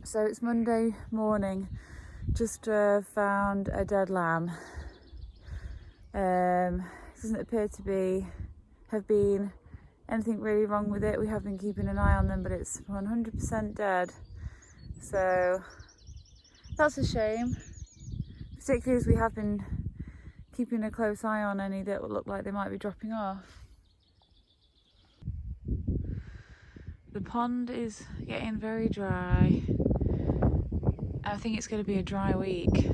So it's Monday morning, just found a dead lamb. Doesn't appear to have been anything really wrong with it. We have been keeping an eye on them, but it's 100% dead. So that's a shame, particularly as we have been keeping a close eye on any that look like they might be dropping off. The pond is getting very dry. I think it's going to be a dry week.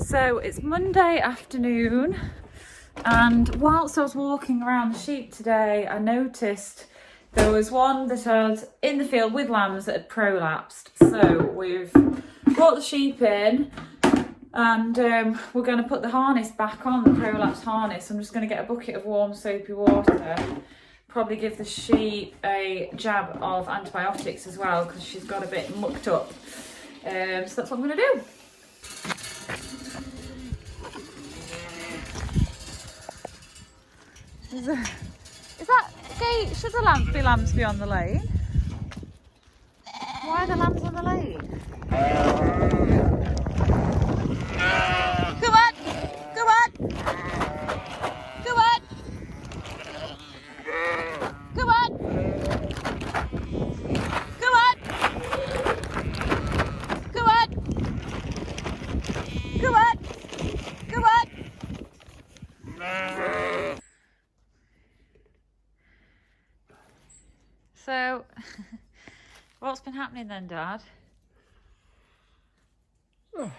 So it's Monday afternoon, and whilst I was walking around the sheep today, I noticed there was one that had in the field with lambs that had prolapsed. So we've brought the sheep in, and we're going to put the harness back on, the prolapse harness. I'm just going to get a bucket of warm soapy water, probably give the sheep a jab of antibiotics as well, because she's got a bit mucked up. So that's what I'm going to do. Is that gate? Should the lambs be on the lane? Why are the lambs on the lane? Come on! Come on! Come on! Come on! Come on! Come on! Come on! Come on! So, what's been happening then, Dad? Oh,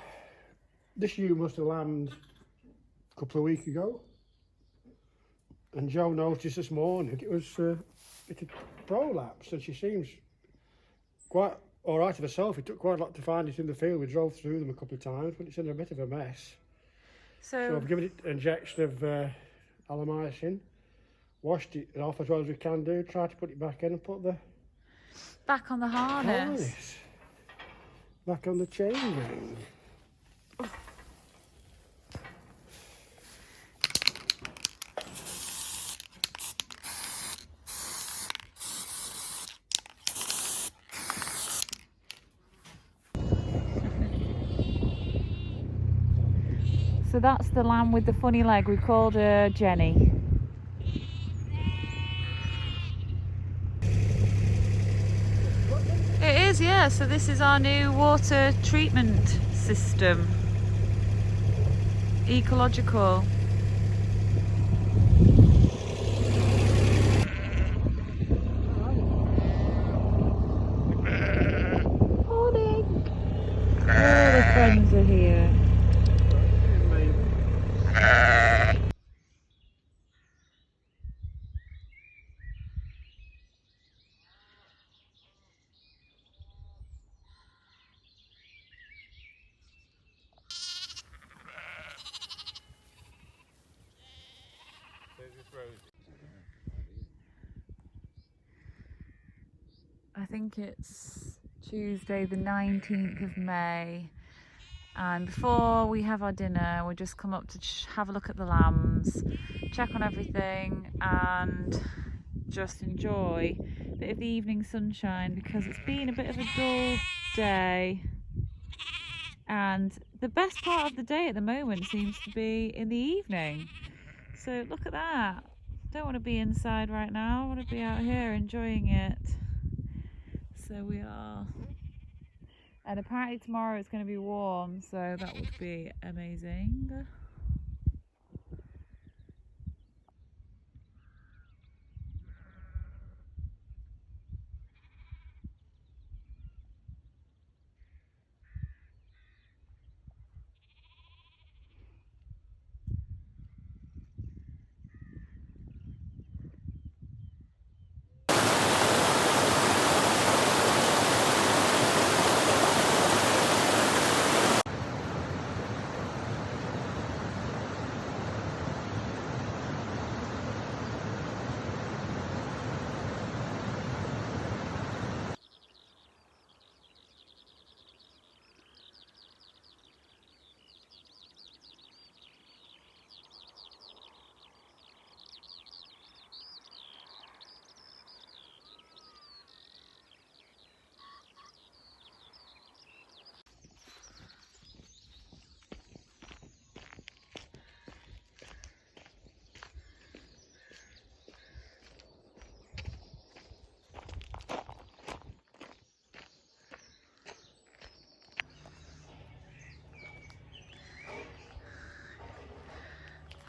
this ewe must have lambed a couple of weeks ago, and Joe noticed this morning it's a prolapse, and she seems quite all right of herself. It took quite a lot to find it in the field. We drove through them a couple of times, but it's in a bit of a mess. So I've given it an injection of alomycin, washed it off as well as we can do, tried to put it back in and put the back on the harness. Back on the chain ring. So that's the lamb with the funny leg. We called her Jenny. It is, yeah. So this is our new water treatment system. Ecological. Morning. All the friends are here. I think it's Tuesday the 19th of May, and before we have our dinner we just come up to have a look at the lambs, check on everything and just enjoy a bit of the evening sunshine, because it's been a bit of a dull day, and the best part of the day at the moment seems to be in the evening. So look at that. Don't want to be inside right now, I want to be out here enjoying it. So we are, and apparently tomorrow it's going to be warm, so that would be amazing.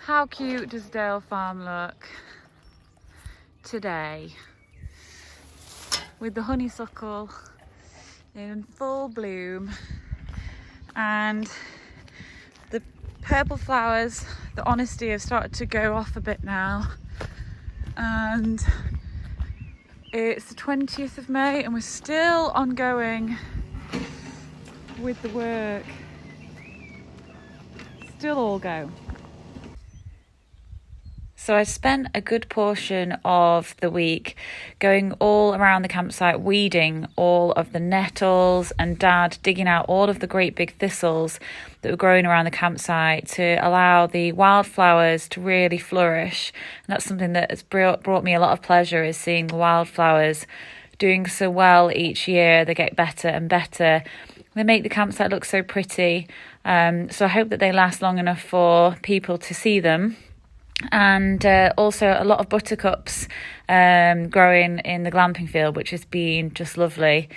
How cute does Dale Farm look today? With the honeysuckle in full bloom and the purple flowers, the honesty, have started to go off a bit now. And it's the 20th of May and we're still ongoing with the work. Still all go. So I spent a good portion of the week going all around the campsite, weeding all of the nettles, and Dad digging out all of the great big thistles that were growing around the campsite to allow the wildflowers to really flourish. And that's something that has brought me a lot of pleasure, is seeing the wildflowers doing so well each year. They get better and better. They make the campsite look so pretty. So I hope that they last long enough for people to see them. And also a lot of buttercups growing in the glamping field, which has been just lovely.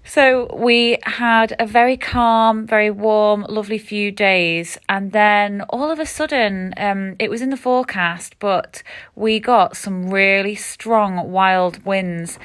So we had a very calm, very warm, lovely few days, and then all of a sudden, it was in the forecast, but we got some really strong wild winds,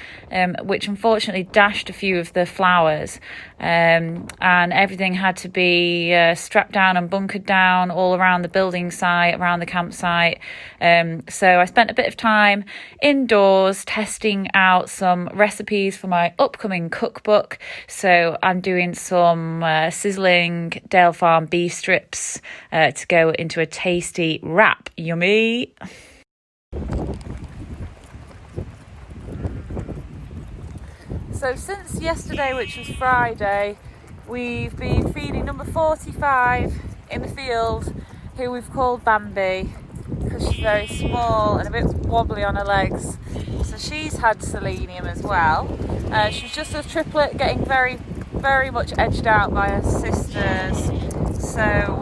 which unfortunately dashed a few of the flowers, and everything had to be strapped down and bunkered down all around the building site, around the campsite. So I spent a bit of time indoors testing out some recipes for my upcoming cookbook. So I'm doing some sizzling Dale Farm beef strips to go into a tasty wrap. Yummy! So since yesterday, which was Friday, we've been feeding number 45 in the field, who we've called Bambi because she's very small and a bit wobbly on her legs. So she's had selenium as well. She's just a triplet, getting very, very much edged out by her sisters. So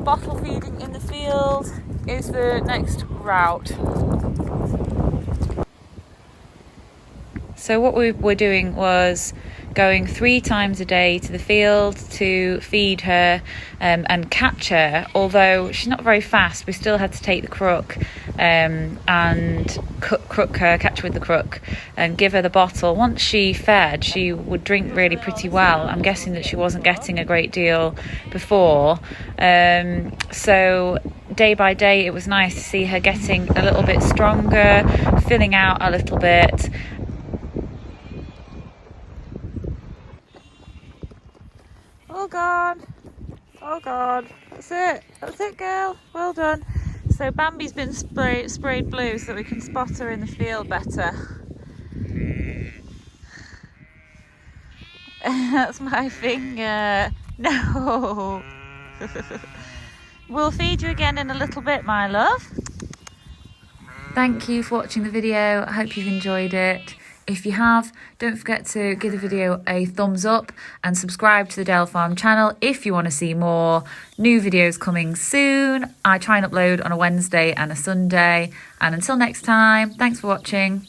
bottle feeding in the field is the next route. So what we were doing was going 3 times a day to the field to feed her and catch her. Although she's not very fast, we still had to take the crook and crook her, catch her with the crook, and give her the bottle. Once she fed, she would drink really pretty well. I'm guessing that she wasn't getting a great deal before. So day by day, it was nice to see her getting a little bit stronger, filling out a little bit. Oh God, oh God, that's it girl, well done. So Bambi's been sprayed blue so that we can spot her in the field better. That's my finger, no. We'll feed you again in a little bit, my love. Thank you for watching the video, I hope you've enjoyed it. If you have, don't forget to give the video a thumbs up and subscribe to the Dale Farm channel if you want to see more new videos coming soon. I try and upload on a Wednesday and a Sunday. And until next time, thanks for watching.